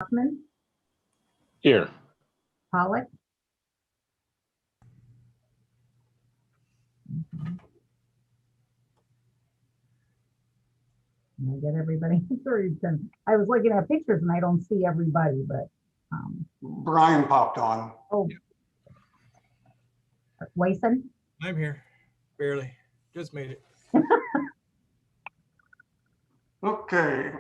Hoffman, Here. Pollock. Can I get everybody? Sorry, I was looking at pictures and I don't see everybody, but Brian popped on. oh, Wason. I'm here, barely, just made it. Okay.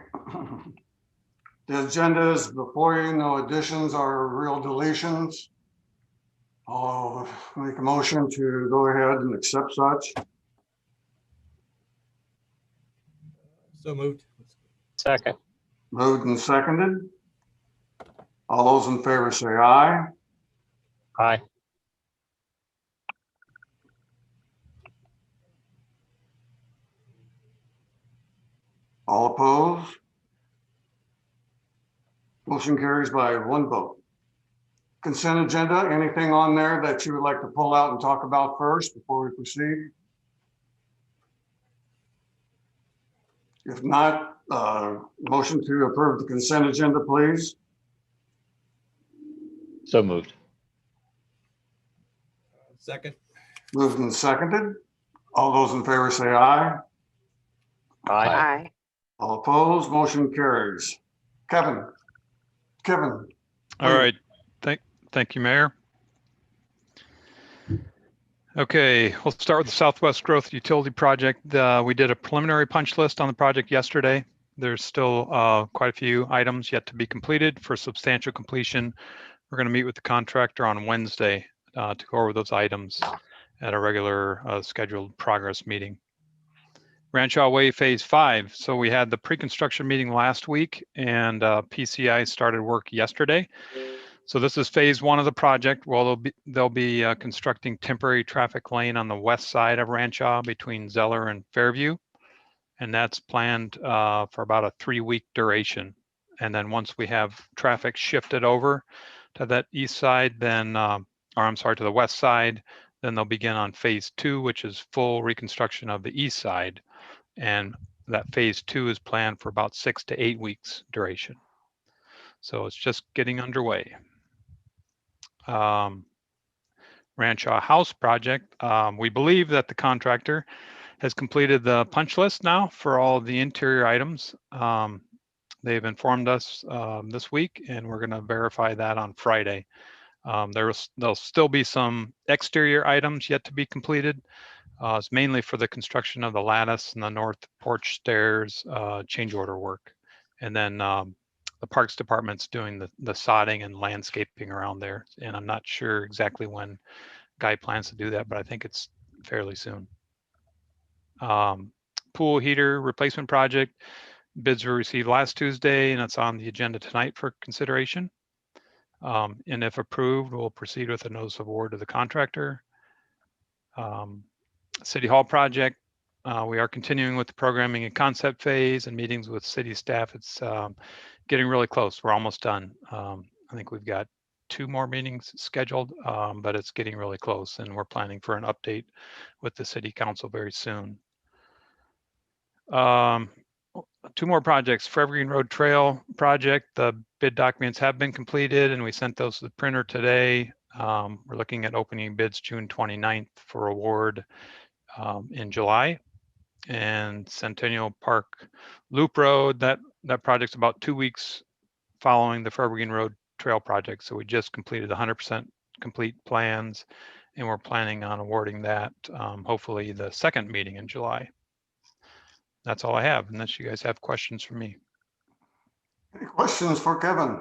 The agenda is before you, no additions or real deletions. I'll make a motion to go ahead and accept such. So moved. Second. Moved and seconded. All those in favor say aye. Aye. All opposed? Motion carries by one vote. Consent agenda, anything on there that you would like to pull out and talk about first before we proceed? If not, motion to approve the consent agenda, please. So moved. Second. Moved and seconded. All those in favor say aye. Aye. All opposed, motion carries. Kevin. All right. Thank you, Mayor. Okay, we'll start with the Southwest Growth Utility Project. We did a preliminary punch list on the project yesterday. There's still quite a few items yet to be completed. For substantial completion, we're going to meet with the contractor on Wednesday to go over those items at a regular scheduled progress meeting. Rancho Way Phase 5. So we had the pre-construction meeting last week and PCI started work yesterday. So this is phase 1 of the project. Well, they'll be constructing temporary traffic lane on the west side of Rancho between Zeller and Fairview. And that's planned for about a 3-week duration. And then once we have traffic shifted over to that east side, then, or I'm sorry, to the west side, then they'll begin on phase 2, which is full reconstruction of the east side. And that phase 2 is planned for about 6 to 8 weeks duration. So it's just getting underway. Rancho House project. We believe that the contractor has completed the punch list now for all of the interior items. They've informed us this week, and we're going to verify that on Friday. There'll still be some exterior items yet to be completed. It's mainly for the construction of the lattice and the north porch stairs, change order work. And then the Parks Department's doing the sodding and landscaping around there. And I'm not sure exactly when Guy plans to do that, but I think it's fairly soon. Pool heater replacement project. Bids were received last Tuesday and it's on the agenda tonight for consideration. And if approved, we'll proceed with a notice of award to the contractor. City Hall project. We are continuing with the programming and concept phase and meetings with city staff. It's getting really close. We're almost done. I think we've got 2 more meetings scheduled, but it's getting really close and we're planning for an update with the city council very soon. 2 more projects. For Evergreen Road Trail project, the bid documents have been completed and we sent those to the printer today. We're looking at opening bids June 29th for award in July. And Centennial Park Loop Road, that project's about 2 weeks following the Evergreen Road Trail project. So we just completed 100% complete plans and we're planning on awarding that hopefully the 2nd meeting in July. That's all I have, unless you guys have questions for me. Any questions for Kevin?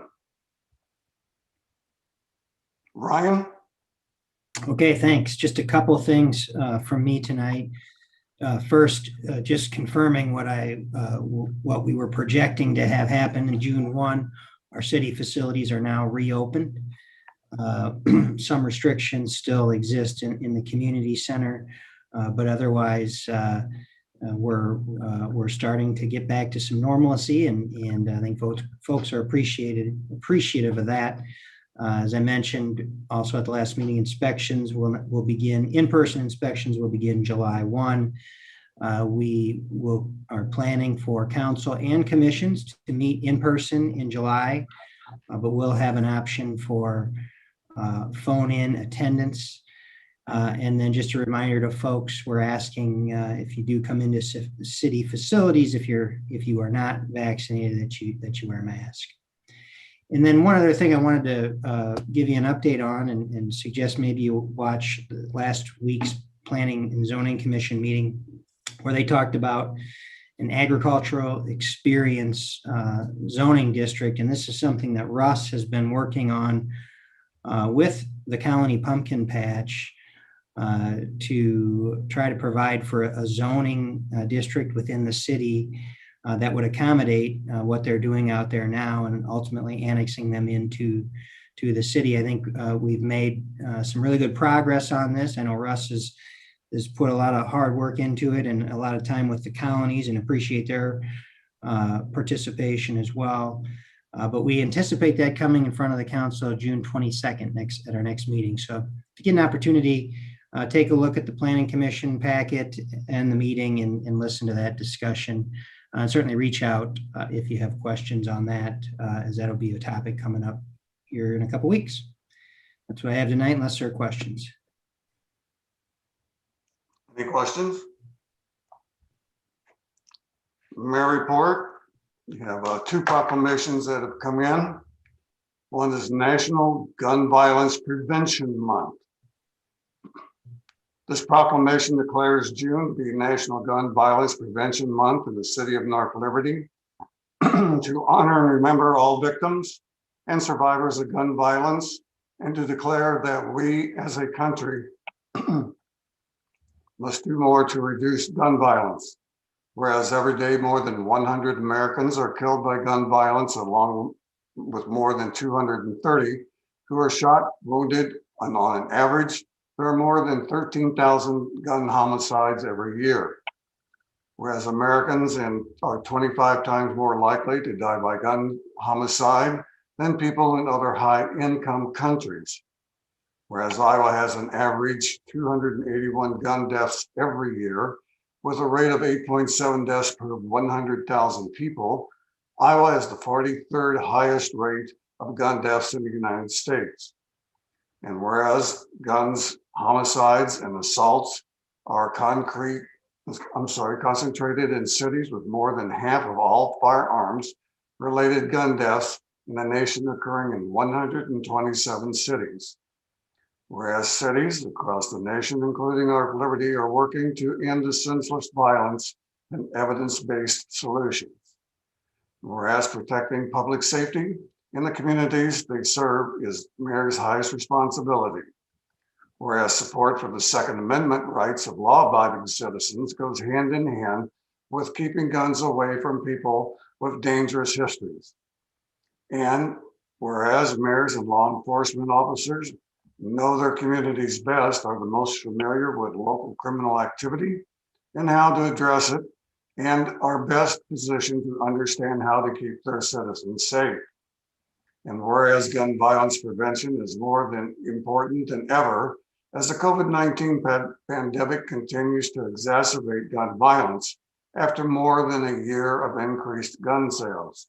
Ryan? Okay, thanks. Just a couple things from me tonight. First, just confirming what we were projecting to have happen in June 1. Our city facilities are now reopened. Some restrictions still exist in the community center, but otherwise we're starting to get back to some normalcy, and I think folks are appreciative of that. As I mentioned also at the last meeting, inspections will begin, in-person inspections will begin July 1. We are planning for council and commissions to meet in person in July. but we'll have an option for phone-in attendance. And then just a reminder to folks, we're asking if you do come into city facilities, if you are not vaccinated, that you wear a mask. And then one other thing I wanted to give you an update on and suggest maybe you watch last week's Planning and Zoning Commission meeting where they talked about an agricultural experience zoning district. And this is something that Russ has been working on with the Colony Pumpkin Patch to try to provide for a zoning district within the city that would accommodate what they're doing out there now and ultimately annexing them into the city. I think we've made some really good progress on this. I know Russ has put a lot of hard work into it and a lot of time with the colonies, and appreciate their participation as well. But we anticipate that coming in front of the council June 22nd at our next meeting. So if you get an opportunity, take a look at the Planning Commission packet and the meeting and listen to that discussion. Certainly reach out if you have questions on that, as that'll be a topic coming up here in a couple weeks. That's what I have tonight, unless there are questions. Any questions? Mayor report. You have two proclamations that have come in. One is National Gun Violence Prevention Month. This proclamation declares June to be National Gun Violence Prevention Month in the city of North Liberty to honor and remember all victims and survivors of gun violence, and to declare that we as a country must do more to reduce gun violence. Whereas every day more than 100 Americans are killed by gun violence, along with more than 230 who are shot, wounded, and on an average, there are more than 13,000 gun homicides every year. Whereas Americans are 25 times more likely to die by gun homicide than people in other high-income countries. Whereas Iowa has an average 281 gun deaths every year, with a rate of 8.7 deaths per 100,000 people, Iowa has the 43rd highest rate of gun deaths in the United States. And whereas guns, homicides, and assaults are concentrated in cities with more than half of all firearms-related gun deaths in the nation occurring in 127 cities. Whereas cities across the nation, including North Liberty, are working to end the senseless violence and evidence-based solutions. Whereas protecting public safety in the communities they serve is mayor's highest responsibility. Whereas support for the Second Amendment rights of law-abiding citizens goes hand in hand with keeping guns away from people with dangerous histories. And whereas mayors and law enforcement officers know their communities best, are the most familiar with local criminal activity and how to address it, and are best positioned to understand how to keep their citizens safe. And whereas gun violence prevention is more than important than ever, as the COVID-19 pandemic continues to exacerbate gun violence after more than a year of increased gun sales,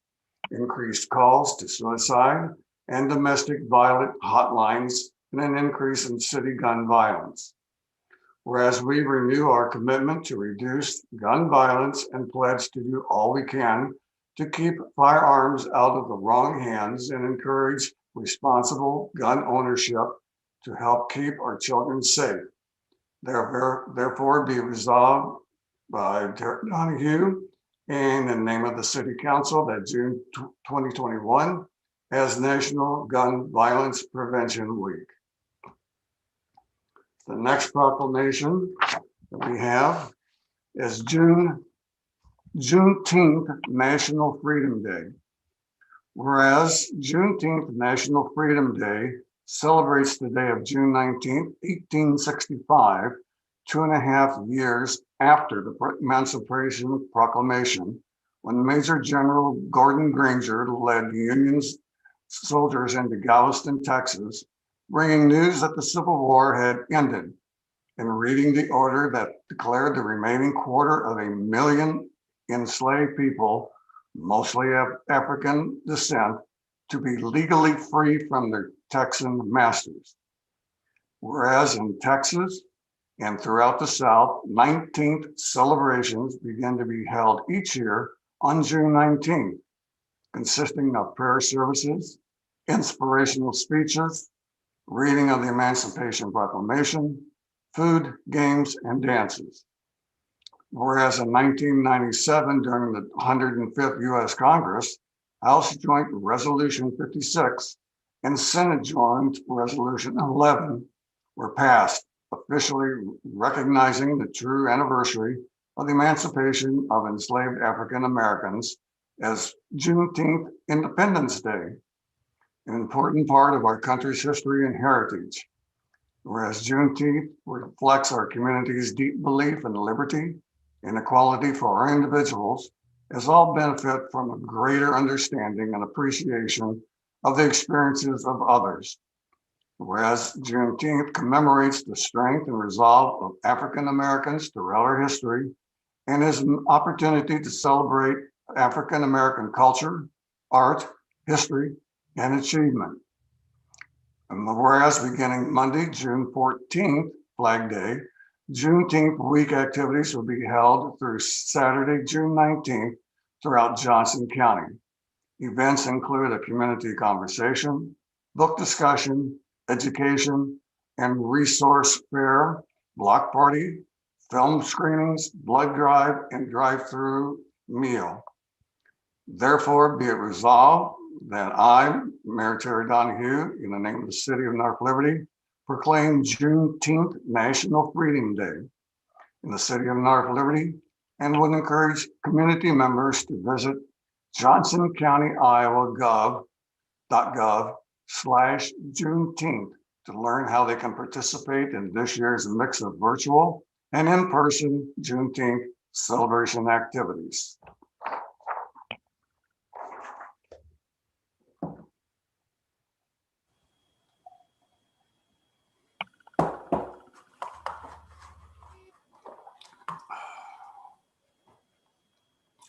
increased calls to suicide and domestic violent hotlines, and an increase in city gun violence. Whereas we renew our commitment to reduce gun violence and pledge to do all we can to keep firearms out of the wrong hands and encourage responsible gun ownership to help keep our children safe. Therefore be resolved by Derek Donahue and in the name of the City Council that June 2021 as National Gun Violence Prevention Week. The next proclamation that we have is Juneteenth National Freedom Day. Whereas Juneteenth National Freedom Day celebrates the day of June 19th, 1865, 2.5 years after the Emancipation Proclamation, when Major General Gordon Granger led Union soldiers into Galveston, Texas, bringing news that the Civil War had ended, and reading the order that declared the remaining 250,000 enslaved people, mostly of African descent, to be legally free from their Texan masters. Whereas in Texas and throughout the South, 19th celebrations begin to be held each year on June 19th, consisting of prayer services, inspirational speeches, reading of the Emancipation Proclamation, food, games, and dances. Whereas in 1997, during the 105th U.S. Congress, House Joint Resolution 56 and Senate Joint Resolution 11 were passed, officially recognizing the true anniversary of the emancipation of enslaved African Americans as Juneteenth Independence Day, an important part of our country's history and heritage. Whereas Juneteenth reflects our community's deep belief in liberty and equality for our individuals, as all benefit from a greater understanding and appreciation of the experiences of others. Whereas Juneteenth commemorates the strength and resolve of African Americans throughout our history and is an opportunity to celebrate African American culture, art, history, and achievement. And whereas beginning Monday, June 14th, Flag Day, Juneteenth week activities will be held through Saturday, June 19th throughout Johnson County. Events include a community conversation, book discussion, education, and resource fair, block party, film screenings, blood drive, and drive-through meal. Therefore, be it resolved that I, Mayor Terry Donahue, in the name of the City of North Liberty, proclaim Juneteenth National Freedom Day in the City of North Liberty and would encourage community members to visit johnsoncountyiowa.gov/Juneteenth to learn how they can participate in this year's mix of virtual and in-person Juneteenth celebration activities.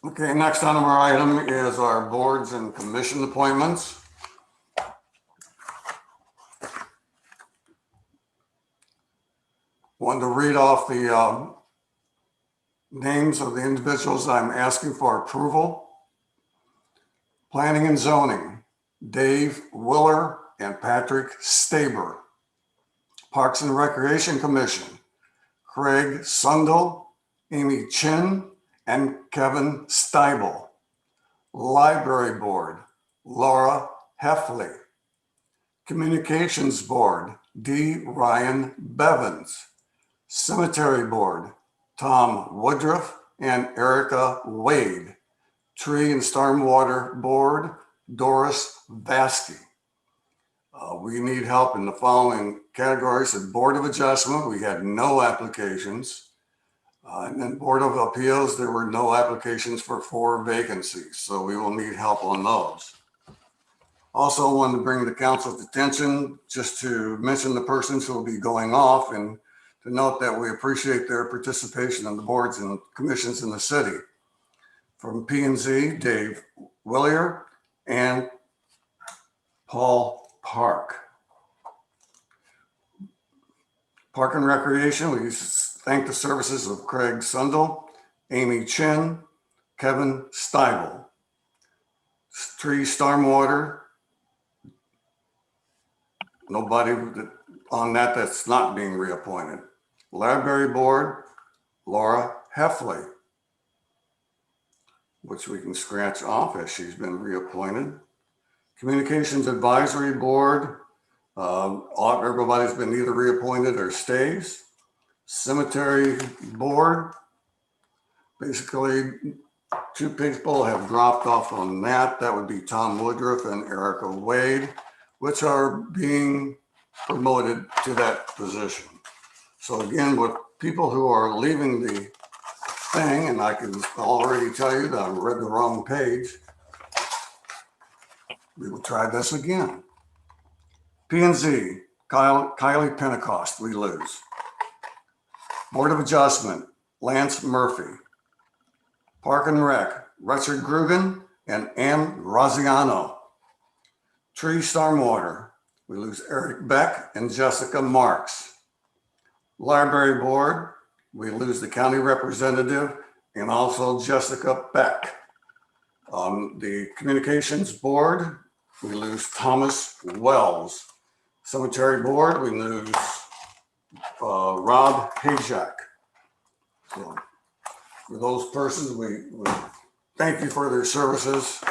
Okay, next on our item is our boards and commission appointments. Wanted to read off the names of the individuals I'm asking for approval. Planning and Zoning, Dave Willer and Patrick Staber. Parks and Recreation Commission, Craig Sundel, Amy Chin, and Kevin Steibel. Library Board, Laura Heffley. Communications Board, D. Ryan Bevins. Cemetery Board, Tom Woodruff and Erica Wade. Tree and Stormwater Board, Doris Vasky. We need help in the following categories. At Board of Adjustment, we had no applications. And then Board of Appeals, there were no applications for 4 vacancies, so we will need help on those. Also wanted to bring the council's attention just to mention the persons who will be going off and to note that we appreciate their participation on the boards and commissions in the city. From P&Z, Dave Willier and Paul Park. Park and Recreation, we thank the services of Craig Sundel, Amy Chin, Kevin Steibel. Tree Stormwater, nobody on that that's not being reappointed. Library Board, Laura Heffley, which we can scratch off as she's been reappointed. Communications Advisory Board, everybody's been either reappointed or stays. Cemetery Board, basically 2 people have dropped off on that. That would be Tom Woodruff and Erica Wade, which are being promoted to that position. So again, with people who are leaving the thing, and I can already tell you that I read the wrong page, we will try this again. P&Z, Kylie Pentecost, we lose. Board of Adjustment, Lance Murphy. Park and Rec, Richard Grugan and Ann Graziano. Tree Stormwater, we lose Eric Beck and Jessica Marks. Library Board, we lose the county representative and also Jessica Beck. The Communications Board, we lose Thomas Wells. Cemetery Board, we lose Rob Hayjack. So for those persons, we thank you for their services,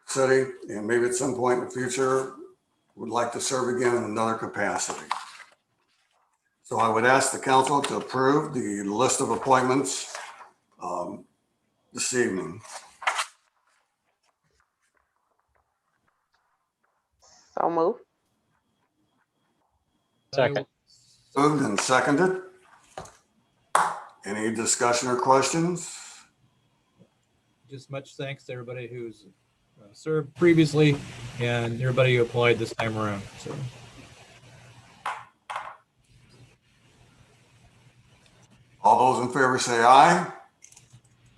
city, and maybe at some point in the future, would like to serve again in another capacity. So I would ask the council to approve the list of appointments this evening. So moved. Second. Moved and seconded. Any discussion or questions? Just much thanks to everybody who's served previously and everybody who applied this time around. So All those in favor say aye.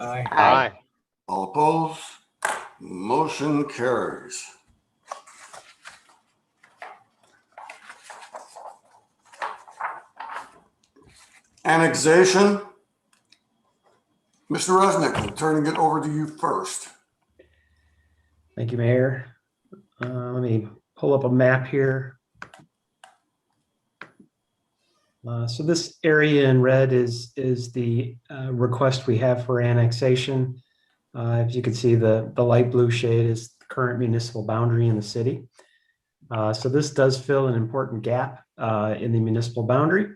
aye. Aye. All opposed? Motion carries. Annexation. Mr. Resnick, I'm turning it over to you first. Thank you, Mayor. Let me pull up a map here. So this area in red is the request we have for annexation. As you can see, the light blue shade is the current municipal boundary in the city. So this does fill an important gap in the municipal boundary.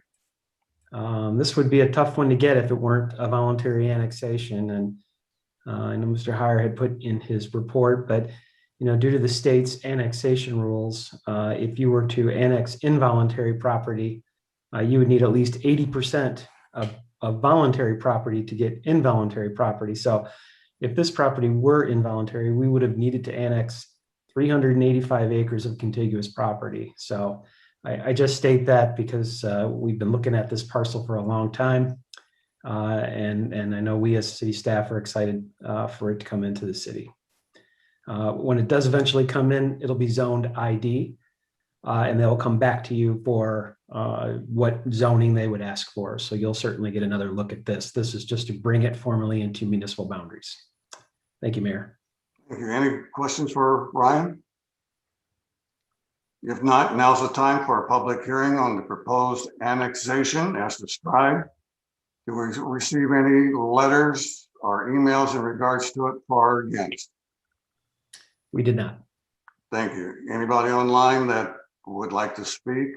This would be a tough one to get if it weren't a voluntary annexation. And I know Mr. Heyer had put in his report, but due to the state's annexation rules, if you were to annex involuntary property, you would need at least 80% of voluntary property to get involuntary property. So if this property were involuntary, we would have needed to annex 385 acres of contiguous property. So I just state that because we've been looking at this parcel for a long time. And I know we as city staff are excited for it to come into the city. When it does eventually come in, it'll be zoned ID, and they'll come back to you for what zoning they would ask for. So you'll certainly get another look at this. This is just to bring it formally into municipal boundaries. Thank you, Mayor. Thank you. Any questions for Ryan? If not, now's the time for a public hearing on the proposed annexation as described. Do we receive any letters or emails in regards to it for or against? We did not. Thank you. Anybody online that would like to speak?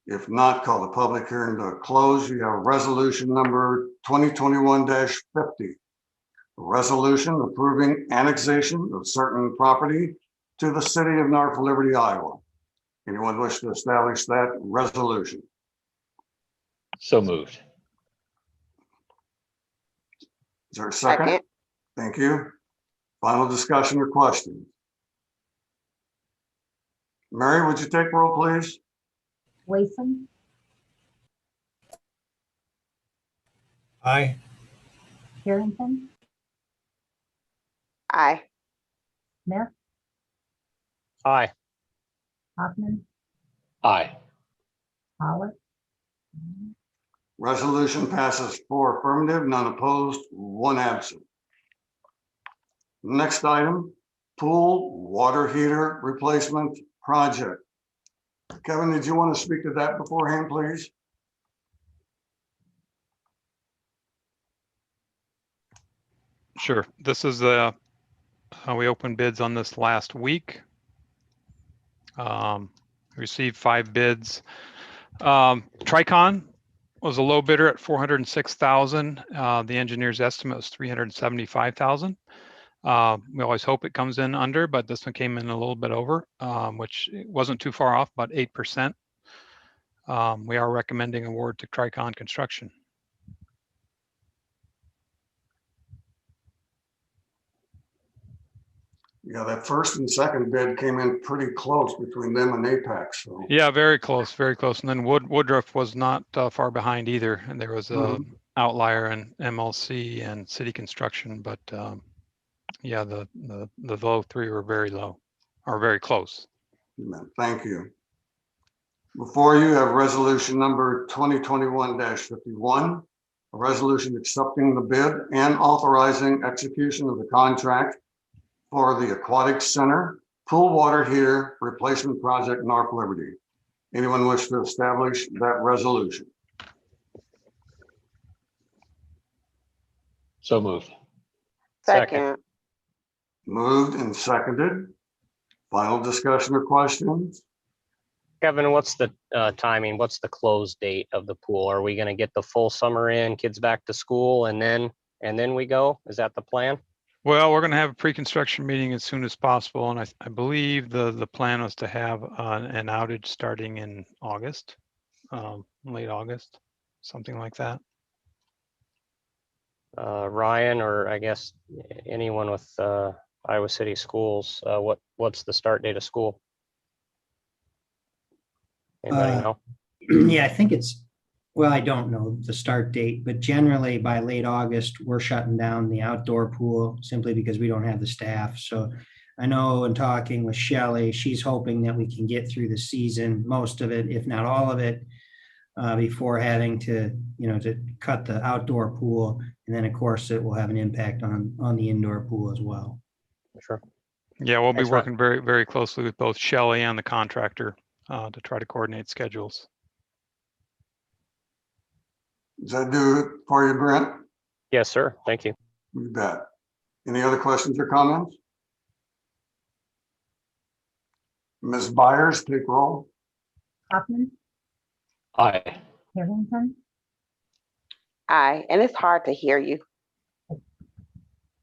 If not, call the public hearing to a close. You have resolution number 2021-50. Resolution approving annexation of certain property to the city of North Liberty, Iowa. Anyone wish to establish that resolution? So moved. Is there a second? Thank you. Final discussion or questions? Mary, would you take roll, please? Wason, Aye. Harrington, Aye. Smith, Aye. Hoffman, Aye. Pollock. Resolution passes 4 affirmative, none opposed, 1 absent. Next item, pool water heater replacement project. Kevin, did you want to speak to that beforehand, please? Sure. This is we opened bids on this last week. Received 5 bids. Tricon was a low bidder at $406,000. The engineer's estimate was $375,000. We always hope it comes in under, but this one came in a little bit over, which wasn't too far off, about 8%. We are recommending award to Tricon Construction. Yeah, that first and second bid came in pretty close between them and Apex. So. Yeah, very close, very close. And then Woodruff was not far behind either. And there was a outlier in MLC and City Construction, but yeah, the low 3 were very low. are very close. Thank you. Before you have resolution number 2021-51, a resolution accepting the bid and authorizing execution of the contract for the Aquatic Center Pool Water Heater Replacement Project, North Liberty. Anyone wish to establish that resolution? So moved. Second. Moved and seconded. Final discussion or questions? Kevin, what's the timing? What's the close date of the pool? Are we going to get the full summer in, kids back to school, and then we go? Is that the plan? Well, we're going to have a pre-construction meeting as soon as possible, and I believe the plan was to have an outage starting in August, late August, something like that. Ryan, or I guess anyone with Iowa City Schools, what's the start date of school? Anybody know? Yeah, I think well, I don't know the start date, but generally by late August, we're shutting down the outdoor pool simply because we don't have the staff. So I know in talking with Shelley, she's hoping that we can get through the season, most of it, if not all of it, before having to cut the outdoor pool. And then of course it will have an impact on the indoor pool as well. Sure. Yeah, we'll be Thanks, Ryan. working very, very closely with both Shelley and the contractor to try to coordinate schedules. Does that do it for you, Brent? Yes, sir. Thank you. You bet. Any other questions or comments? Ms. Byers, take roll. Hoffman, Aye. Harrington, Aye. And it's hard to hear you.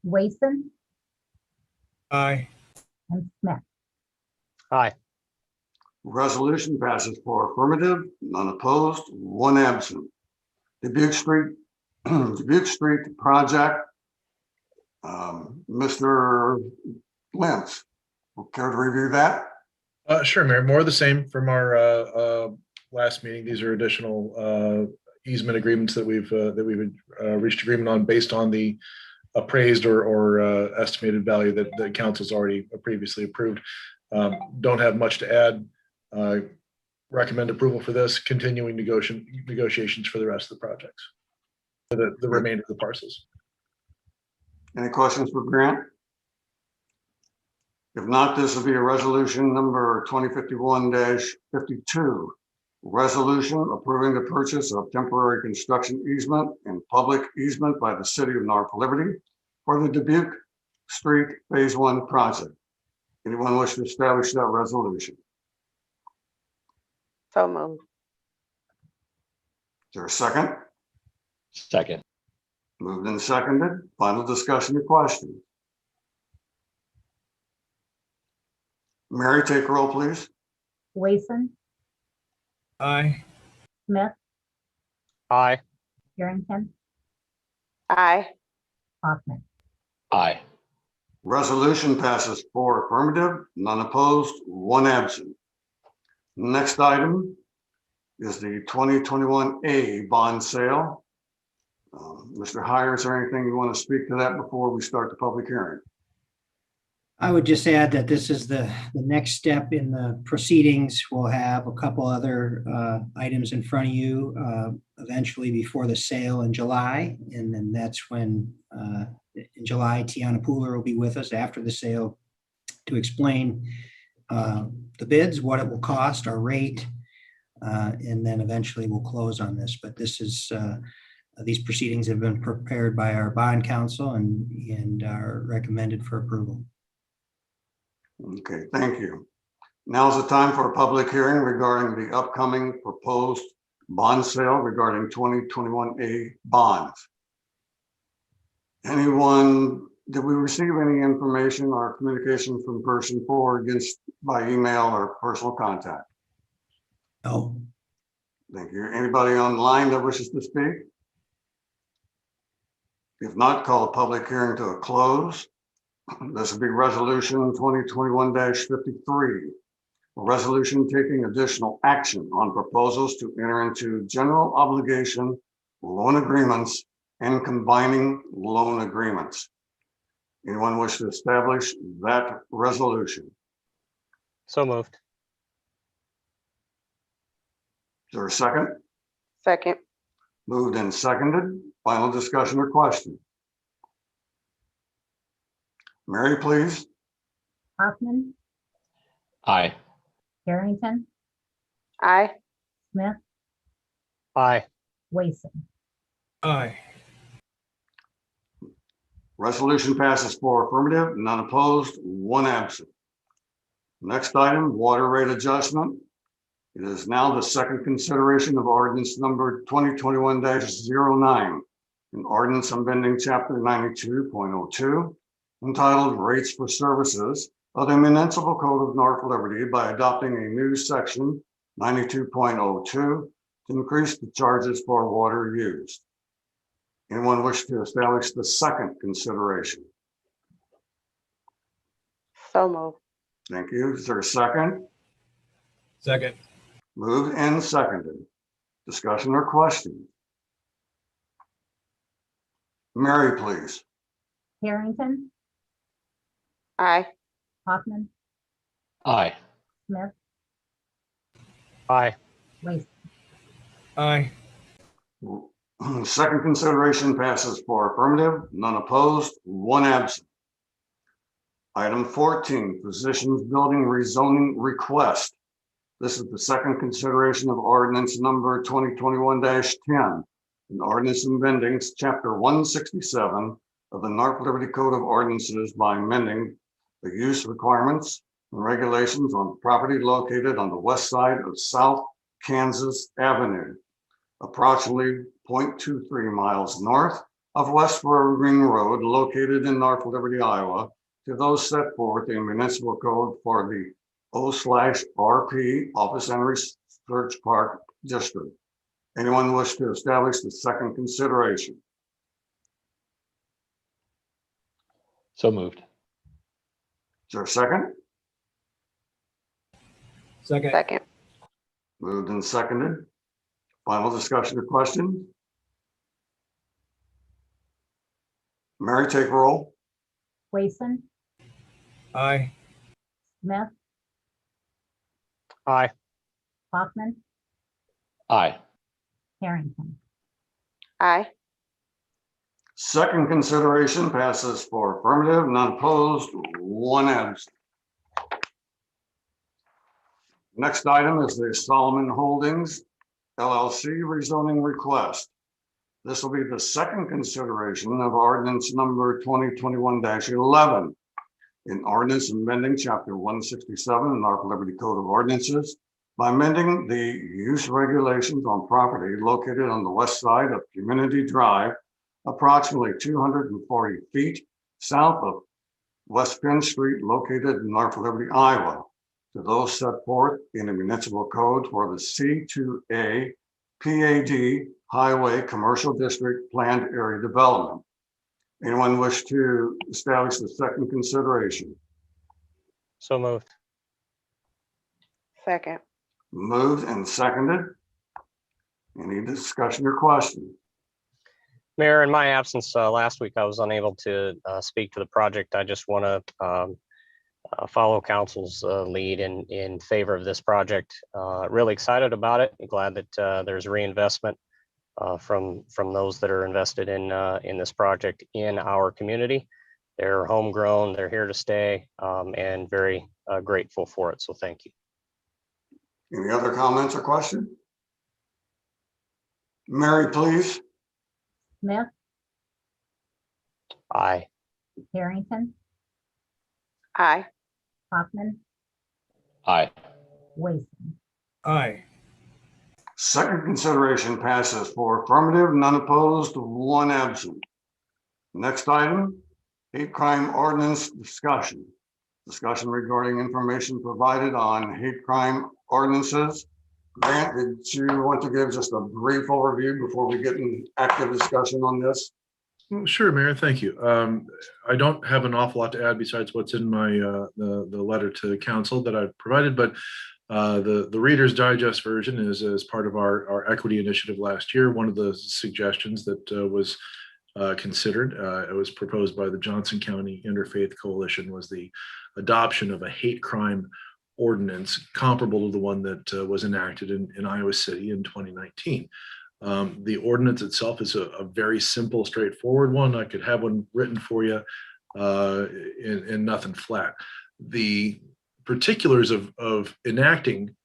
Wason, Aye. and Smith. Hi. Resolution passes for affirmative, none opposed, one absent. Dubuque Street, Dubuque Street project. Mr. Lentz, care to review that? Sure, Mayor. More of the same from our last meeting. These are additional easement agreements that we've reached agreement on based on the appraised or estimated value that the council's already previously approved. Don't have much to add. Recommend approval for this, continuing negotiations for the rest of the projects, for the remainder of the parcels. Any questions for Grant? If not, this will be a resolution number 2051-52. Resolution approving the purchase of temporary construction easement and public easement by the city of North Liberty for the Dubuque Street Phase 1 project. Anyone wish to establish that resolution? So moved. Is there a second? Second. Moved and seconded. Final discussion or questions? Mary, take roll, please. Wason, Aye. Smith, Hi. Harrington, Aye. Hoffman. Aye. Resolution passes for affirmative, none opposed, one absent. Next item is the 2021A bond sale. Mr. Heyer, is there anything you want to speak to that before we start the public hearing? I would just add that this is the next step in the proceedings. We'll have a couple other items in front of you eventually before the sale in July. And then that's when in July, Tiana Pooler will be with us after the sale to explain the bids, what it will cost, our rate, and then eventually we'll close on this. But this is these proceedings have been prepared by our bond counsel and are recommended for approval. Okay, thank you. Now's the time for a public hearing regarding the upcoming proposed bond sale regarding 2021A bonds. Anyone, did we receive any information or communication from person 4 against by email or personal contact? Oh, Thank you. Anybody online that wishes to speak? If not, call the public hearing to a close. This will be resolution 2021-53. A resolution taking additional action on proposals to enter into general obligation loan agreements and combining loan agreements. Anyone wish to establish that resolution? So moved. Is there a second? Second. Moved and seconded. Final discussion or question? Mary, please. Hoffman, Aye. Harrington, Aye. Smith, Aye. Wason. Aye. Resolution passes 4 affirmative, none opposed, 1 absent. Next item, water rate adjustment. It is now the second consideration of ordinance number 2021-09, an ordinance amending chapter 92.02, entitled Rates for Services of the Municipal Code of North Liberty by adopting a new section 92.02 to increase the charges for water used. Anyone wish to establish the second consideration? So moved. Thank you. Is there a second? Second. Moved and seconded. Discussion or question? Mary, please. Harrington, Aye. Hoffman, Aye. Smith, Aye. Wason. Aye. Second consideration passes 4 affirmative, none opposed, 1 absent. Item 14, Physicians Building Rezoning Request. This is the second consideration of ordinance number 2021-10, an ordinance amending chapter 167 of the North Liberty Code of Ordinances by amending the use requirements and regulations on property located on the west side of South Kansas Avenue, approximately 0.23 miles north of West Ring Road, located in North Liberty, Iowa, to those set forth in municipal code for the O/RP Office and Research Park District. Anyone wish to establish the second consideration? So moved. Is there a second? Second. Second. Moved and seconded. Final discussion or question? Mary, take roll. Wason, Aye. Smith, Aye. Hoffman, Aye. Harrington. Aye. Second consideration passes 4 affirmative, none opposed, 1 absent. Next item is the Solomon Holdings LLC rezoning request. This will be the second consideration of ordinance number 2021-11, an ordinance amending chapter 167 in North Liberty Code of Ordinances by amending the use regulations on property located on the west side of Community Drive, approximately 240 feet south of West Penn Street, located in North Liberty, Iowa, to those set forth in the municipal code for the C2A PAD Highway Commercial District Planned Area Development. Anyone wish to establish the second consideration? So moved. Second. Moved and seconded. Any discussion or question? Mayor, in my absence last week, I was unable to speak to the project. I just want to follow council's lead in favor of this project. Really excited about it. Glad that there's reinvestment from those that are invested in this project in our community. They're homegrown, they're here to stay, and very grateful for it. So thank you. Any other comments or questions? Mary, please. Smith, Aye. Harrington, Aye. Hoffman, Aye. Wason. Aye. Second consideration passes 4 affirmative, none opposed, 1 absent. Next item, hate crime ordinance discussion. Discussion regarding information provided on hate crime ordinances. Grant, did you want to give just a brief overview before we get in active discussion on this? Well, sure, Mayor, thank you. I don't have an awful lot to add besides what's in my the letter to council that I've provided, but the Reader's Digest version is as part of our equity initiative last year. One of the suggestions that was considered, it was proposed by the Johnson County Interfaith Coalition, was the adoption of a hate crime ordinance comparable to the one that was enacted in Iowa City in 2019. The ordinance itself is a very simple, straightforward one. I could have one written for you in nothing flat. The particulars of enacting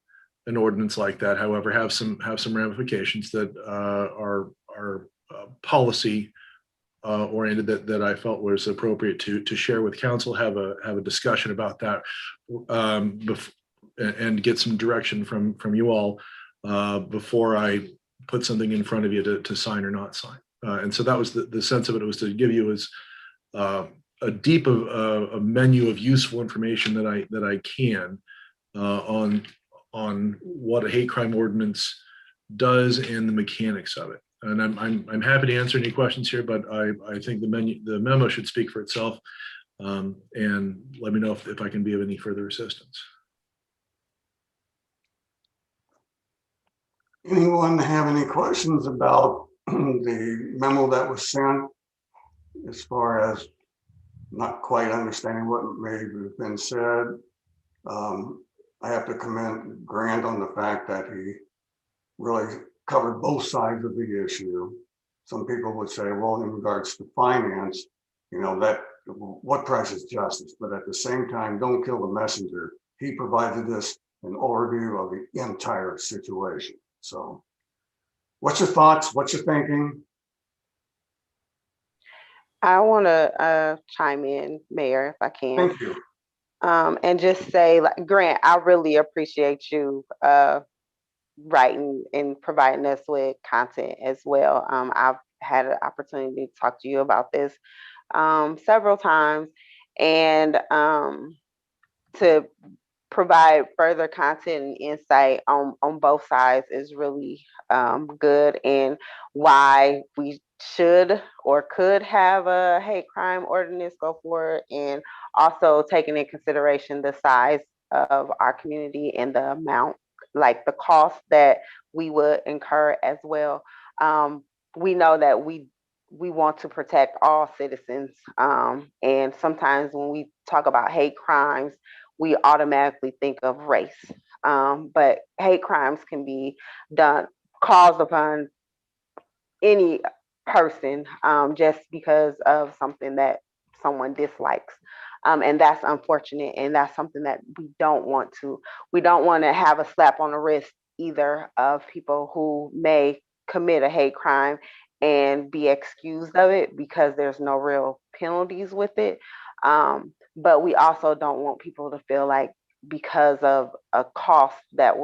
an ordinance like that, however, have some ramifications that are policy oriented that I felt was appropriate to share with council, have a discussion about that, and get some direction from you all before I put something in front of you to sign or not sign. And so that was the sense of it, was to give you a deep a menu of useful information that I can on what a hate crime ordinance does and the mechanics of it. And I'm happy to answer any questions here, but I think the memo should speak for itself. And let me know if I can be of any further assistance. Anyone have any questions about the memo that was sent, as far as not quite understanding what may have been said? I have to commend Grant on the fact that he really covered both sides of the issue. Some people would say, well, in regards to finance, that what price is justice? But at the same time, don't kill the messenger. He provided us an overview of the entire situation. So what's your thoughts? What's your thinking? I want to chime in, Mayor, if I can. Thank you. And just say, like, Grant, I really appreciate you writing and providing us with content as well. I've had an opportunity to talk to you about this several times, and to provide further content and insight on both sides is really good, and why we should or could have a hate crime ordinance go forward, and also taking in consideration the size of our community and the amount, like the cost that we would incur as well. We know that we want to protect all citizens, and sometimes when we talk about hate crimes, we automatically think of race. But hate crimes can be caused upon any person, just because of something that someone dislikes. And that's unfortunate. And that's something that we don't want to have a slap on the wrist either of people who may commit a hate crime and be excused of it because there's no real penalties with it. But we also don't want people to feel like, because of a cost that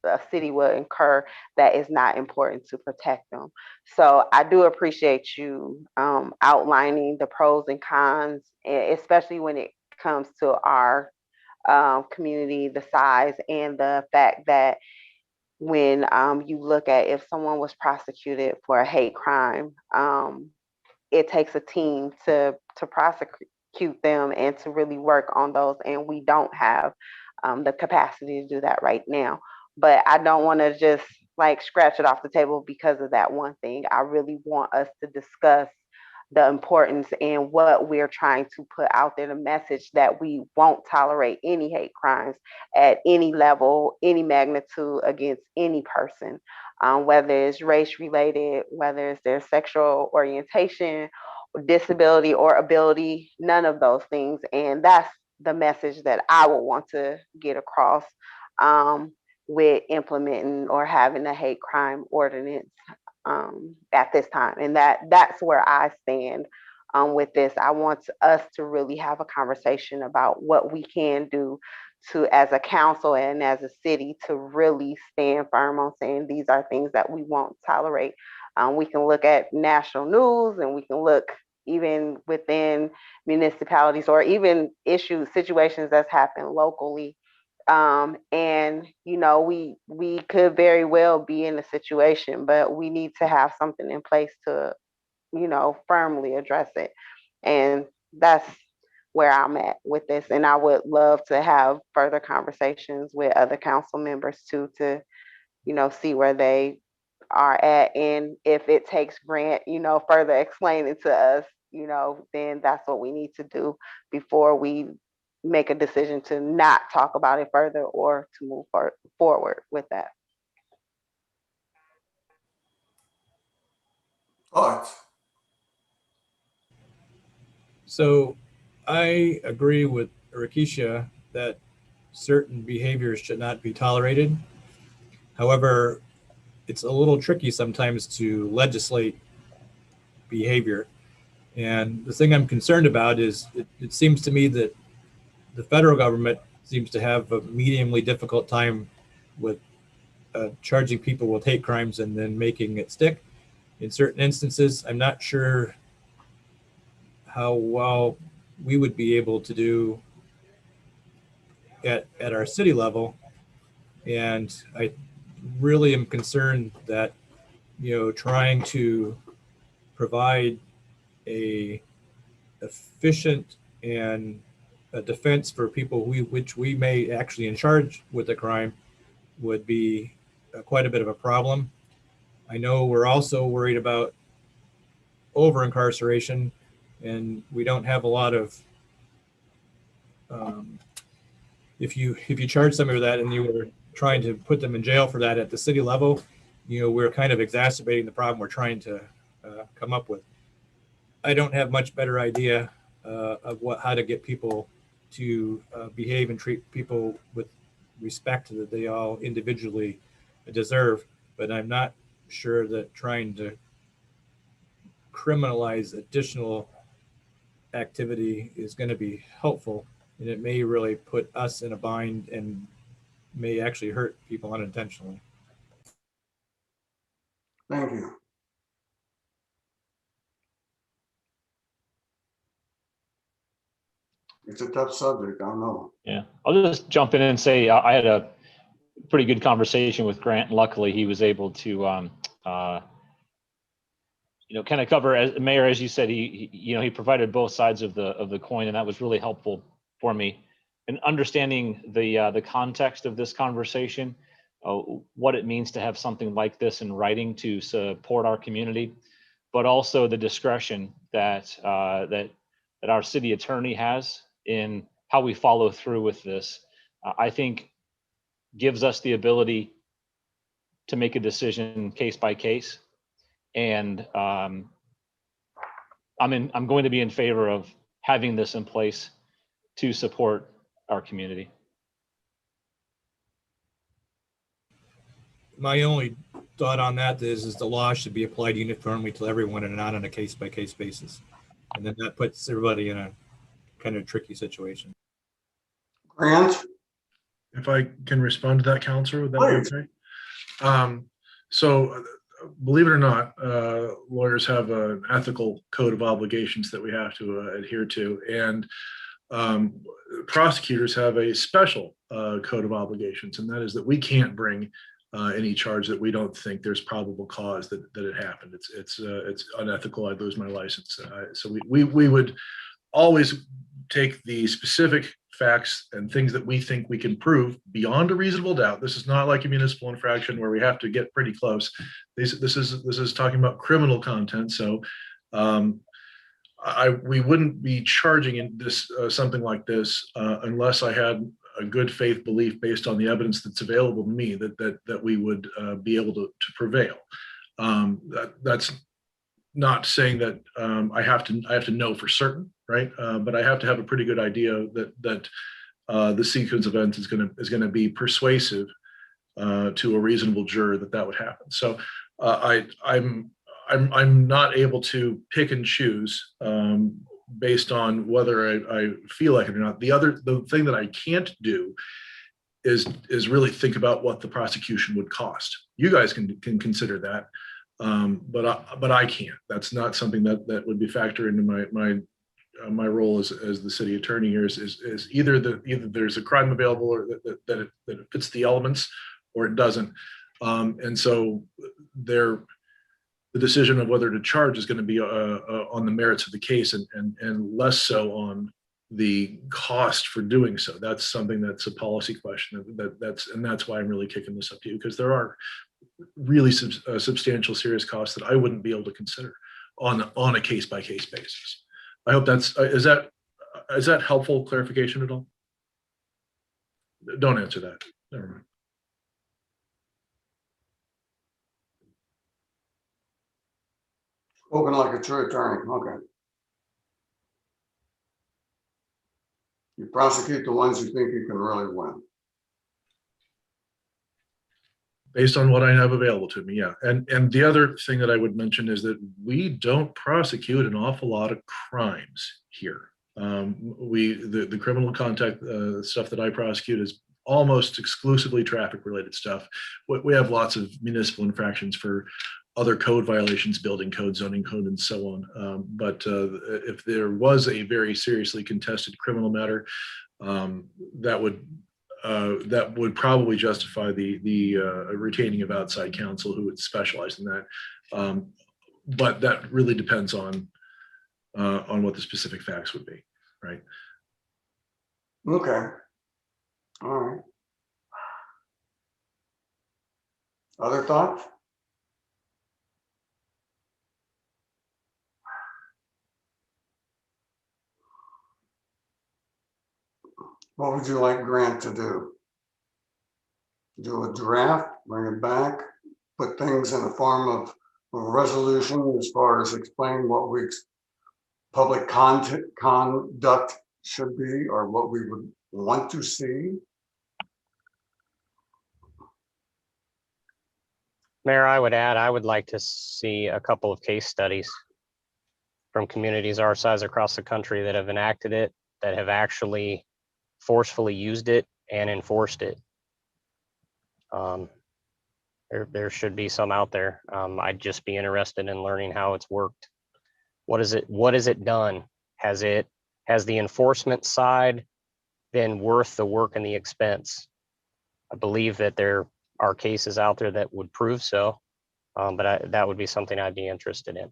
a city will incur, that is not important to protect them. So I do appreciate you outlining the pros and cons, especially when it comes to our community, the size, and the fact that when you look at if someone was prosecuted for a hate crime, it takes a team to prosecute them and to really work on those. And we don't have the capacity to do that right now. But I don't want to just like scratch it off the table because of that one thing. I really want us to discuss the importance and what we're trying to put out there, the message that we won't tolerate any hate crimes at any level, any magnitude against any person, whether it's race related, whether it's their sexual orientation, disability, or ability, none of those things. And that's the message that I would want to get across with implementing or having a hate crime ordinance at this time. And that's where I stand with this. I want us to really have a conversation about what we can do to, as a council and as a city, to really stand firm on saying these are things that we won't tolerate. We can look at national news, and we can look even within municipalities, or even situations that's happened locally. And we could very well be in a situation, but we need to have something in place to firmly address it. And that's where I'm at with this. And I would love to have further conversations with other council members too, to see where they are at. And if it takes Grant further explaining to us, then that's what we need to do before we make a decision to not talk about it further or to move forward with that. Thoughts? So I agree with Rakisha that certain behaviors should not be tolerated. However, it's a little tricky sometimes to legislate behavior. And the thing I'm concerned about is it seems to me that the federal government seems to have a mediumly difficult time with charging people with hate crimes and then making it stick. In certain instances, I'm not sure how well we would be able to do at our city level. And I really am concerned that, trying to provide a efficient and a defense for people which we may actually in charge with a crime would be quite a bit of a problem. I know we're also worried about over incarceration, and we don't have a lot of if you charge somebody with that and you were trying to put them in jail for that at the city level, we're kind of exacerbating the problem we're trying to come up with. I don't have much better idea of how to get people to behave and treat people with respect that they all individually deserve, but I'm not sure that trying to criminalize additional activity is going to be helpful, and it may really put us in a bind and may actually hurt people unintentionally. Thank you. It's a tough subject, I know. Yeah, I'll just jump in and say I had a pretty good conversation with Grant. Luckily, he was able to, kind of cover, as Mayor, as you said, he provided both sides of the coin, and that was really helpful for me. And understanding the context of this conversation, what it means to have something like this in writing to support our community, but also the discretion that our city attorney has in how we follow through with this, I think gives us the ability to make a decision case by case. And I'm going to be in favor of having this in place to support our community. My only thought on that is the law should be applied uniformly to everyone and not on a case-by-case basis. And then that puts everybody in a kind of tricky situation. Grant? If I can respond to that, Counselor, would that Please. be okay? So believe it or not, lawyers have an ethical code of obligations that we have to adhere to. And prosecutors have a special code of obligations, and that is that we can't bring any charge that we don't think there's probable cause that it happened. It's unethical. I'd lose my license. So we would always take the specific facts and things that we think we can prove beyond a reasonable doubt. This is not like a municipal infraction where we have to get pretty close. This is talking about criminal content. So we wouldn't be charging in this something like this unless I had a good faith belief based on the evidence that's available to me that we would be able to prevail. That's not saying that I have to know for certain, right? But I have to have a pretty good idea that the sequence of events is going to be persuasive to a reasonable juror that would happen. So I'm not able to pick and choose based on whether I feel like it or not. The thing that I can't do is really think about what the prosecution would cost. You guys can consider that, but I can't. That's not something that would be factored into my role as the city attorney here. Is either there's a crime available or that it fits the elements, or it doesn't. And so the decision of whether to charge is going to be on the merits of the case and less so on the cost for doing so. That's something that's a policy question. That's why I'm really kicking this up to you, because there are really substantial serious costs that I wouldn't be able to consider on a case by case basis. I hope is that helpful clarification at all? don't answer that. Never mind. Spoken like a true attorney, okay. You prosecute the ones you think you can really win. Based on what I have available to me, yeah. And the other thing that I would mention is that we don't prosecute an awful lot of crimes here. The criminal contact stuff that I prosecute is almost exclusively traffic related stuff. We have lots of municipal infractions for other code violations, building code, zoning code, and so on. But if there was a very seriously contested criminal matter, that would probably justify the retaining of outside counsel who would specialize in that. But that really depends on what the specific facts would be, right? Okay. All right. Other thoughts? What would you like Grant to do? Do a draft, bring it back, put things in the form of a resolution as far as explain what public conduct should be, or what we would want to see? Mayor, I would add, I would like to see a couple of case studies from communities our size across the country that have enacted it, that have actually forcefully used it and enforced it. There should be some out there. I'd just be interested in learning how it's worked. What is it done? Has the enforcement side been worth the work and the expense? I believe that there are cases out there that would prove so, but that would be something I'd be interested in.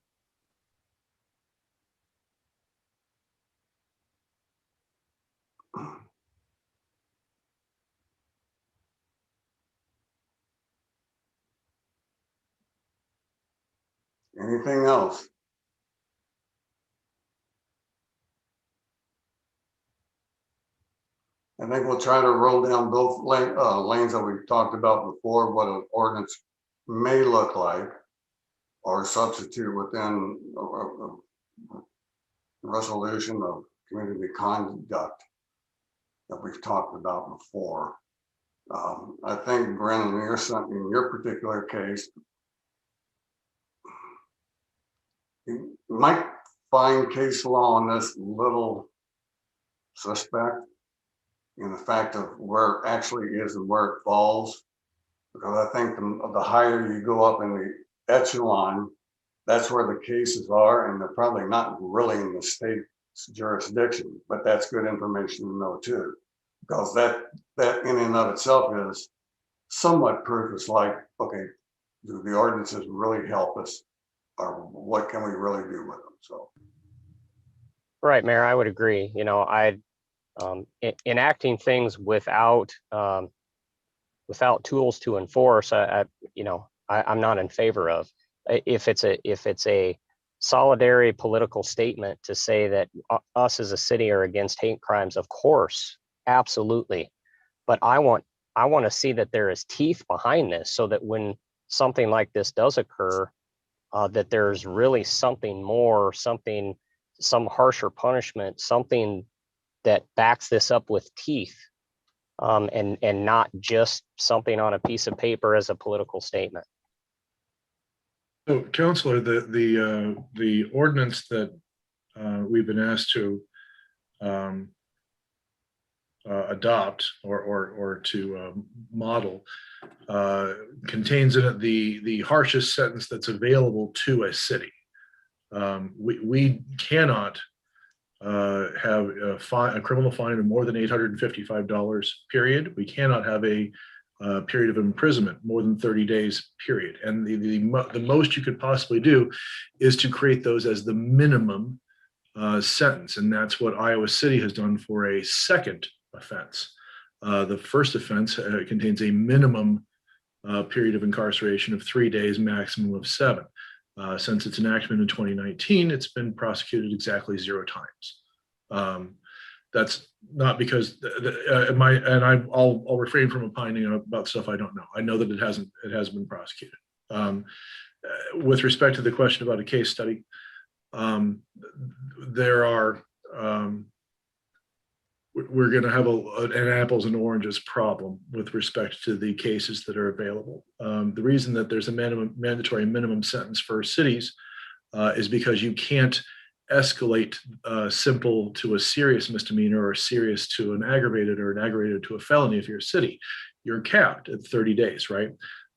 Anything else? I think we'll try to roll down both lanes that we've talked about before, what an ordinance may look like, or substitute within a resolution of community conduct that we've talked about before. I think, Brennan, in your particular case, you might find case law on this little suspect in the fact of where it actually is and where it falls. Because I think the higher you go up in the echelon, that's where the cases are, and they're probably not really in the state's jurisdiction, but that's good information to know too. Because that in and of itself is somewhat proof. It's like, okay, do the ordinances really help us? Or what can we really do with them? So, Right, Mayor, I would agree. You know, enacting things without tools to enforce, I'm not in favor of. If it's a solidary political statement to say that us as a city are against hate crimes, of course, absolutely. But I want to see that there is teeth behind this, so that when something like this does occur, that there's really something more, some harsher punishment, something that backs this up with teeth, and not just something on a piece of paper as a political statement. So, Councilor, the ordinance that we've been asked to adopt or to model contains in it the harshest sentence that's available to a city. We cannot have a criminal fine of more than $855, period. We cannot have a period of imprisonment more than 30 days, period. And the most you could possibly do is to create those as the minimum sentence. And that's what Iowa City has done for a second offense. The first offense contains a minimum period of incarceration of 3 days, maximum of 7. Since its enactment in 2019, it's been prosecuted exactly 0 times. That's not because I'll refrain from opining about stuff I don't know. I know that it hasn't been prosecuted. With respect to the question about a case study, there are we're going to have an apples and oranges problem with respect to the cases that are available. The reason that there's a mandatory minimum sentence for cities is because you can't escalate simple to a serious misdemeanor or serious to an aggravated or an aggravated to a felony if you're a city. You're capped at 30 days, right?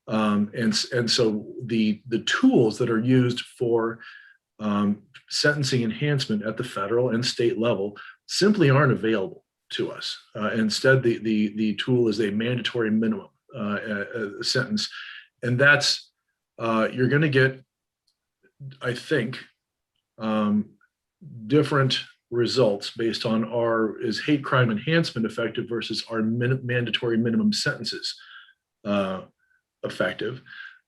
And so the tools that are used for sentencing enhancement at the federal and state level simply aren't available to us. Instead, the tool is a mandatory minimum sentence, and that's you're going to get, I think, different results based on is hate crime enhancement effective versus our mandatory minimum sentences effective.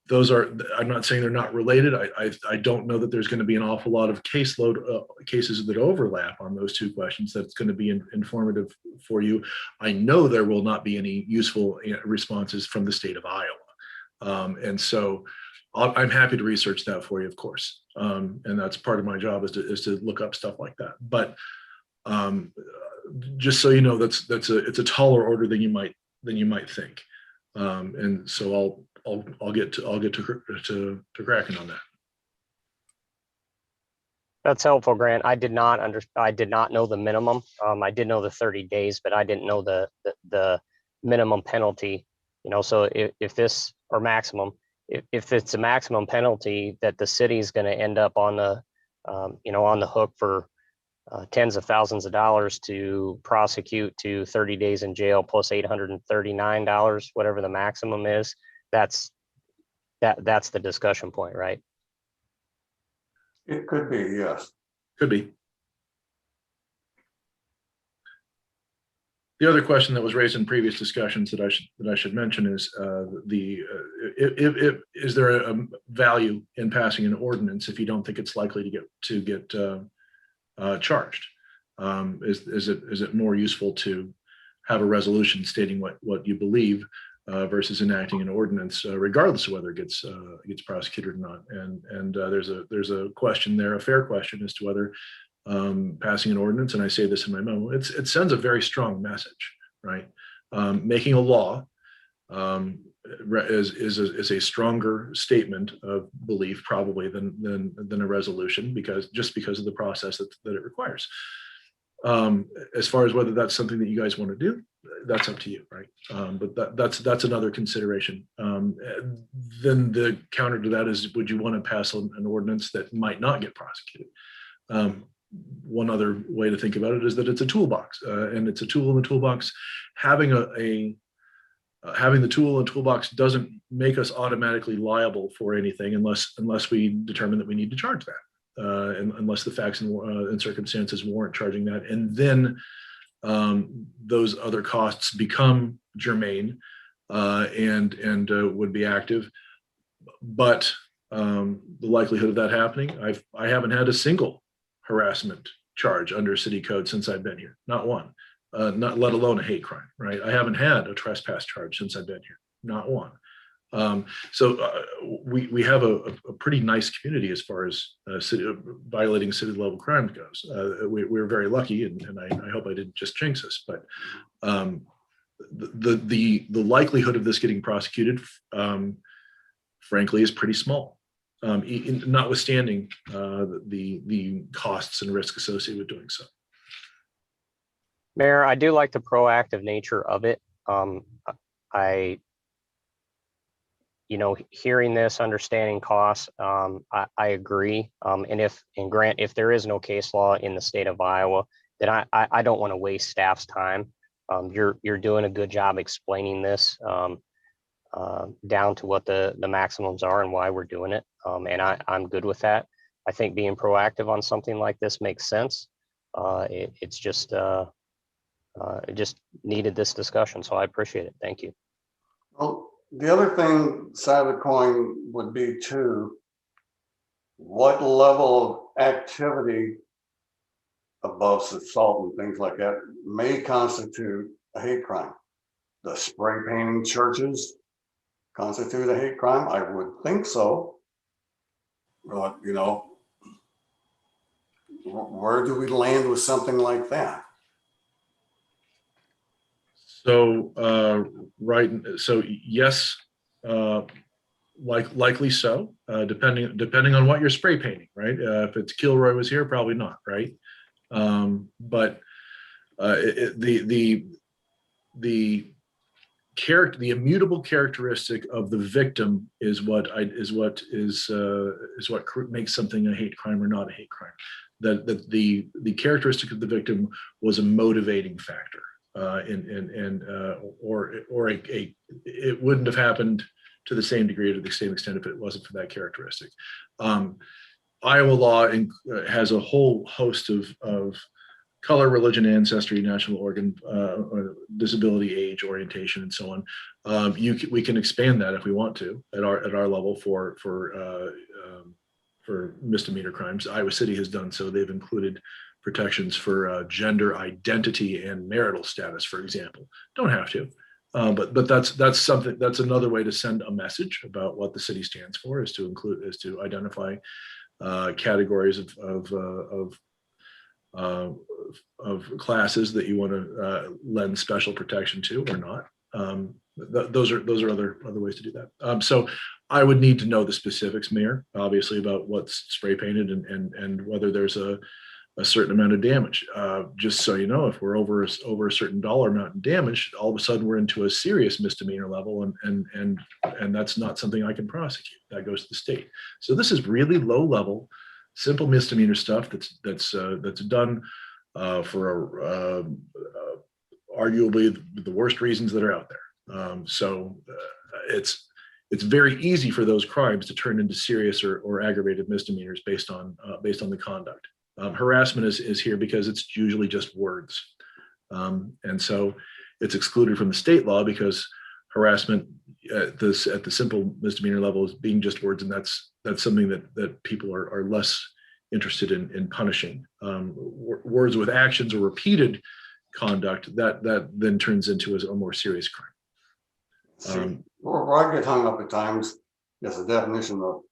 Those are, I'm not saying they're not related. I don't know that there's going to be an awful lot of cases that overlap on those two questions that's going to be informative for you. I know there will not be any useful responses from the state of Iowa. And so I'm happy to research that for you, of course. And that's part of my job is to look up stuff like that. But just so you know, it's a taller order than you might think. And so I'll get to cracking on that. That's helpful, Grant. I did not know the minimum. I did know the 30 days, but I didn't know the minimum penalty. You know, so if this, or maximum, if it's a maximum penalty, that the city is going to end up on the on the hook for tens of thousands of dollars to prosecute to 30 days in jail plus $839, whatever the maximum is. That's the discussion point, right? It could be, yes. Could be. The other question that was raised in previous discussions that I should mention is is there a value in passing an ordinance if you don't think it's likely to get charged? Is it more useful to have a resolution stating what you believe versus enacting an ordinance, regardless of whether it gets prosecuted or not? And there's a question there, a fair question, as to whether passing an ordinance, and I say this in my memo, it sends a very strong message, right? Making a law is a stronger statement of belief probably than a resolution, because of the process that it requires. As far as whether that's something that you guys want to do, that's up to you, right? But that's another consideration. Then the counter to that is, would you want to pass an ordinance that might not get prosecuted? One other way to think about it is that it's a toolbox, and it's a tool in the toolbox. Having having the tool in the toolbox doesn't make us automatically liable for anything unless we determine that we need to charge that, and unless the facts and circumstances warrant charging that, and then those other costs become germane and would be active. But the likelihood of that happening, I haven't had a single harassment charge under city code since I've been here, not one, not let alone a hate crime, right? I haven't had a trespass charge since I've been here, not one. So we have a pretty nice community as far as violating city level crime goes. We're very lucky, and I hope I didn't just jinx us, but the likelihood of this getting prosecuted, frankly, is pretty small. Notwithstanding the costs and risk associated with doing so. Mayor, I do like the proactive nature of it. Hearing this, understanding costs, I agree. And Grant, if there is no case law in the state of Iowa, then I don't want to waste staff's time. You're doing a good job explaining this down to what the maximums are and why we're doing it. And I'm good with that. I think being proactive on something like this makes sense. It just needed this discussion, so I appreciate it. Thank you. Well, the other side of the coin would be too, what level of activity above assault and things like that may constitute a hate crime. The spray painting churches constitute a hate crime? I would think so. But, you know, where do we land with something like that? So, so yes, likely so, depending on what you're spray painting, right? If it's Kilroy was here, probably not, right? But the immutable characteristic of the victim is what makes something a hate crime or not a hate crime. That the characteristic of the victim was a motivating factor, it wouldn't have happened to the same degree or to the same extent if it wasn't for that characteristic. Iowa law has a whole host of color, religion, ancestry, national organ, disability, age, orientation, and so on. We can expand that if we want to at our level for misdemeanor crimes. Iowa City has done so. They've included protections for gender identity and marital status, for example. Don't have to, but that's something. That's another way to send a message about what the city stands for, is to identify categories of classes that you want to lend special protection to or not. Those are other ways to do that. So I would need to know the specifics, Mayor, obviously, about what's spray painted and whether there's a certain amount of damage. Just so you know, if we're over a certain dollar amount in damage, all of a sudden we're into a serious misdemeanor level, and that's not something I can prosecute. That goes to the state. So this is really low level, simple misdemeanor stuff that's done for arguably the worst reasons that are out there. It's very easy for those crimes to turn into serious or aggravated misdemeanors based on the conduct. Harassment is here because it's usually just words, and so it's excluded from the state law because harassment at the simple misdemeanor level is being just words, and that's something that people are less interested in punishing. Words with actions or repeated conduct that then turns into a more serious crime. Where I get hung up at times is the definition of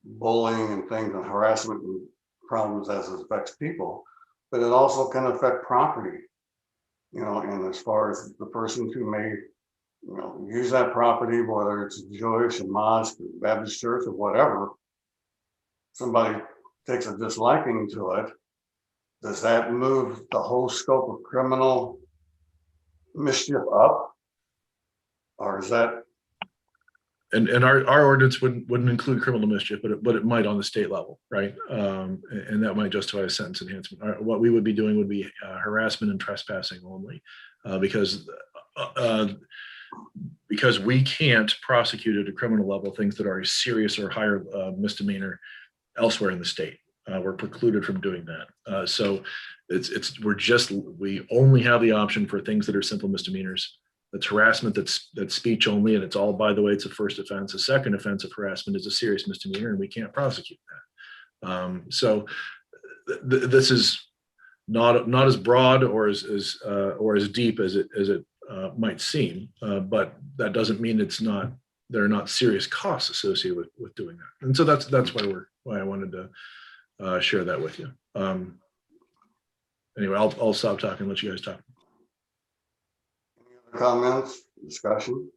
bullying and things and harassment and problems as it affects people, but it also can affect property, you know, and as far as the person who may, you know, use that property, whether it's Jewish, a mosque, a Baptist church, or whatever, somebody takes a disliking to it, does that move the whole scope of criminal mischief up? Or is that? And our ordinance wouldn't include criminal mischief, but it might on the state level, right? And that might justify a sentence enhancement. What we would be doing would be harassment and trespassing only, because we can't prosecute at a criminal level things that are a serious or higher misdemeanor elsewhere in the state. We're precluded from doing that. So we only have the option for things that are simple misdemeanors. That's harassment, that's speech only, and it's all, by the way, it's a first offense. A second offense of harassment is a serious misdemeanor, and we can't prosecute that. So this is not as broad or as deep as it might seem, but that doesn't mean there are not serious costs associated with doing that. And so that's why I wanted to share that with you. Anyway, I'll stop talking and let you guys talk. Comments, discussion?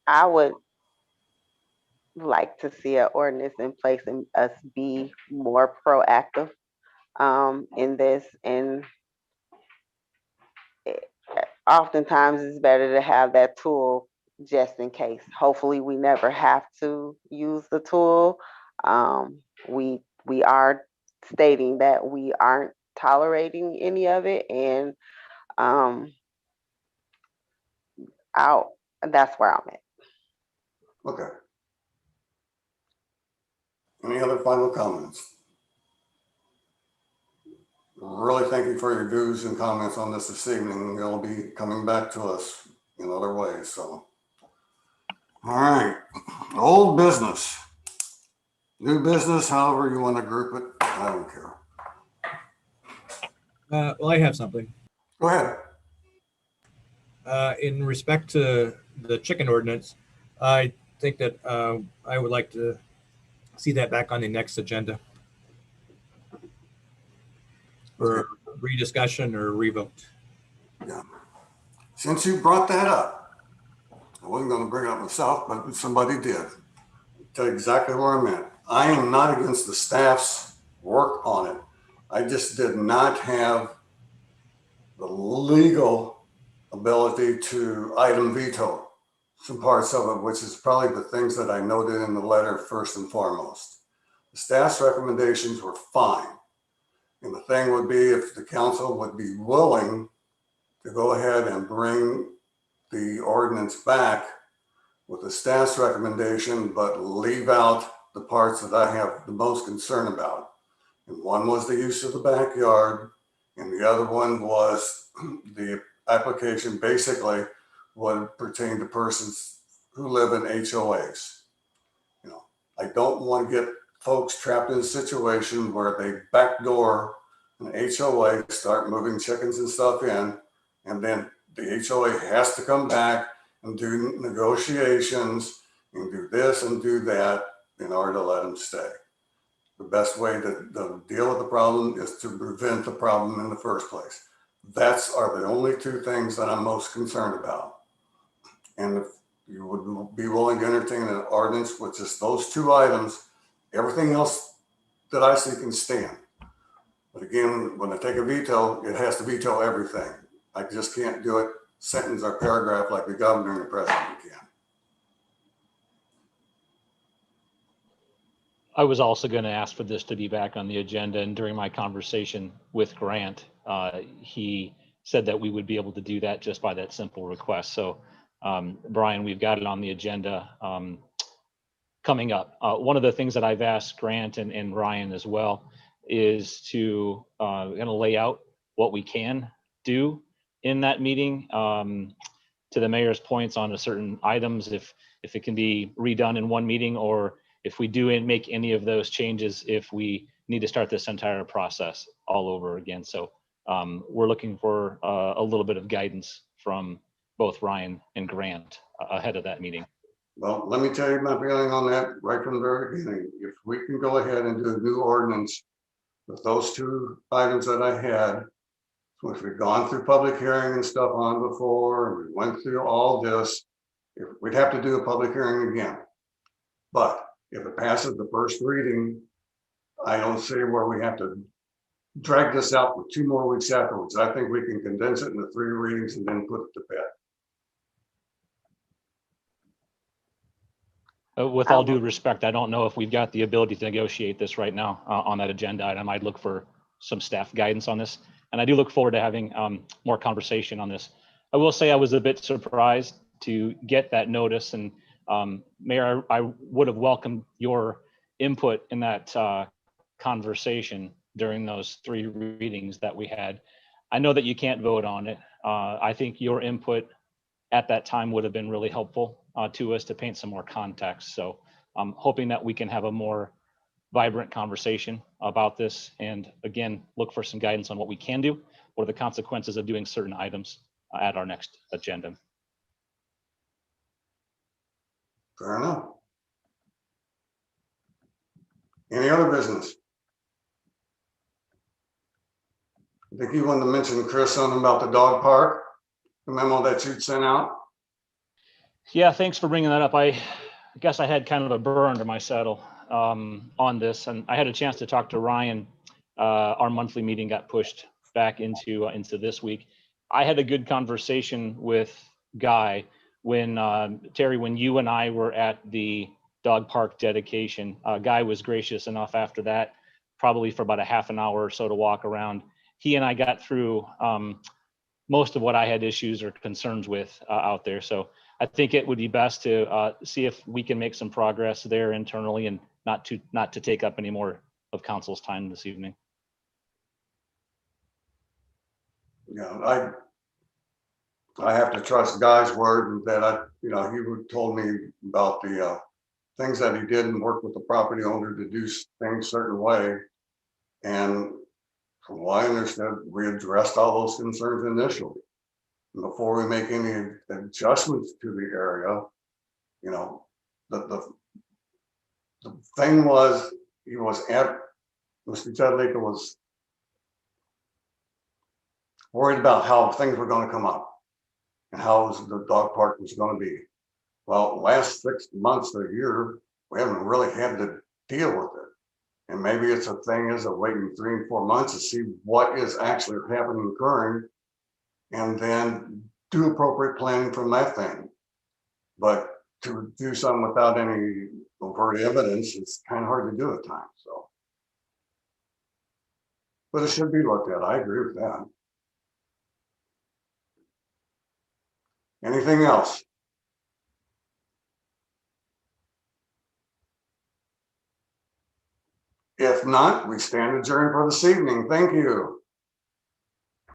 I would like to see an ordinance in place and us be more proactive in this. And oftentimes it's better to have that tool just in case. Hopefully we never have to use the tool. We are stating that we aren't tolerating any of it, and that's where I'm at. Okay. Any other final comments? Really thank you for your views and comments on this evening. They'll be coming back to us in other ways. So, all right, old business. New business, however you want to group it, I don't care. Well, I have something. Go ahead. In respect to the chicken ordinance, I think that I would like to see that back on the next agenda for rediscussion or revote. Yeah. Since you brought that up, I wasn't going to bring it up myself, but somebody did. Tell you exactly where I'm at. I am not against the staff's work on it. I just did not have the legal ability to item veto some parts of it, which is probably the things that I noted in the letter first and foremost. The staff's recommendations were fine. And the thing would be if the council would be willing to go ahead and bring the ordinance back with the staff's recommendation, but leave out the parts that I have the most concern about. And one was the use of the backyard, and the other one was the application basically would pertain to persons who live in HOAs. You know, I don't want to get folks trapped in a situation where they backdoor an HOA, start moving chickens and stuff in, and then the HOA has to come back and do negotiations and do this and do that in order to let them stay. The best way to deal with the problem is to prevent the problem in the first place. That's are the only two things that I'm most concerned about. And if you would be willing to entertain an ordinance with just those two items, everything else that I see can stand. But again, when I take a veto, it has to veto everything. I just can't do it sentence or paragraph like the governor and the president can. I was also going to ask for this to be back on the agenda, and during my conversation with Grant, he said that we would be able to do that just by that simple request. So, Brian, we've got it on the agenda coming up. One of the things that I've asked Grant and Ryan as well is to lay out what we can do in that meeting. To the mayor's points on a certain items, if it can be redone in one meeting, or if we do make any of those changes, if we need to start this entire process all over again. So we're looking for a little bit of guidance from both Ryan and Grant ahead of that meeting. Well, let me tell you my feeling on that right from the very beginning. If we can go ahead and do a new ordinance with those two items that I had, which we've gone through public hearing and stuff on before, and we went through all this, we'd have to do a public hearing again. But if it passes the first reading, I don't see where we have to drag this out for 2 more weeks afterwards. I think we can condense it into 3 readings and then put it to bed. With all due respect, I don't know if we've got the ability to negotiate this right now on that agenda item. I'd look for some staff guidance on this. And I do look forward to having more conversation on this. I will say I was a bit surprised to get that notice, and Mayor, I would have welcomed your input in that conversation during those 3 readings that we had. I know that you can't vote on it. I think your input at that time would have been really helpful to us to paint some more context. So I'm hoping that we can have a more vibrant conversation about this, and again, look for some guidance on what we can do, what are the consequences of doing certain items at our next agenda. Fair enough. Any other business? I think you wanted to mention, Chris, something about the dog park, the memo that you'd sent out. Yeah, thanks for bringing that up. I guess I had kind of a burr under my saddle on this, and I had a chance to talk to Ryan. Our monthly meeting got pushed back into this week. I had a good conversation with Guy when Terry, when you and I were at the dog park dedication. Guy was gracious enough after that, probably for about a half an hour or so, to walk around. He and I got through most of what I had issues or concerns with out there. So I think it would be best to see if we can make some progress there internally, and not to take up any more of council's time this evening. Yeah, I have to trust Guy's word that he told me about the things that he did and worked with the property owner to do things certain way. And from what I understood, we addressed all those concerns initially. And before we make any adjustments to the area, you know, the thing was, he was at, Mr. Jedlicka was worried about how things were going to come up and how the dog park was going to be. Well, last 6 months or a year, we haven't really had to deal with it. And maybe it's a thing is of waiting 3 and 4 months to see what is actually happening, occurring, and then do appropriate planning from that thing. But to do something without any overt evidence, it's kind of hard to do at times, so. But it should be looked at. I agree with that. Anything else? If not, we stand adjourned for this evening. Thank you.